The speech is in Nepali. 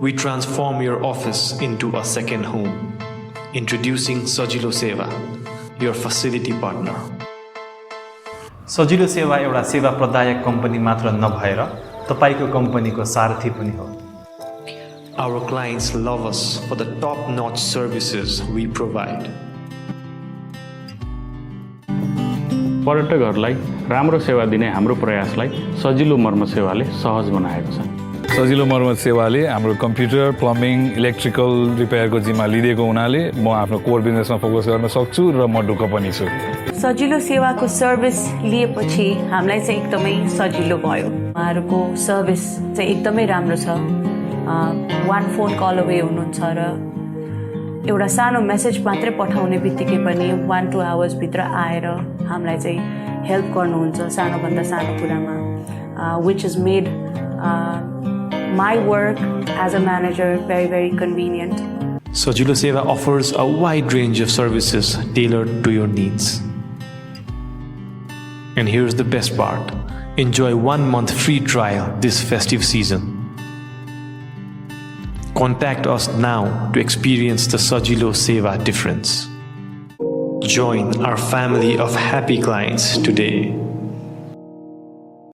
We transform your office into a second home. Introducing Sajilo Sewa, your facility partner. सजिलो सेवा एउटा सेवा प्रदायक कम्पनी मात्र नभएर तपाईको कम्पनीको सारथी पनि हो। Our clients love us for the top-notch services we provide. पर्यटकहरूलाई राम्रो सेवा दिने हाम्रो प्रयासलाई सजिलो मर्म सेवाले सहज बनाएको छ। सजिलो मर्मत सेवाले हाम्रो कम्प्युटर, प्लम्बिङ, इलेक्ट्रिकल रिपेयरको जिम्मा लिएको हुनाले म आफ्नो कोर बिजनेसमा फोकस गर्न सक्छु र म ढुक्क पनि छु। सजिलो सेवाको सर्भिस लिएपछि हामीलाई चाहिँ एकदमै सजिलो भयो। उहाँहरूको सर्भिस चाहिँ एकदमै राम्रो छ। 1 फोन कल अवे हुनुहुन्छ र एउटा सानो मेसेज मात्रै पठाउने बित्तिकै पनि 1-2 आवर्स भित्र आएर हामीलाई चाहिँ हेल्प गर्नुहुन्छ सानोभन्दा सानो कुरामा, which has made my work as a manager very convenient. Sajilo Sewa offers a wide range of services tailored to your needs. And here's the best part. Enjoy 1 month free trial this festive season. Contact us now to experience the Sajilo Sewa difference. Join our family of happy clients today.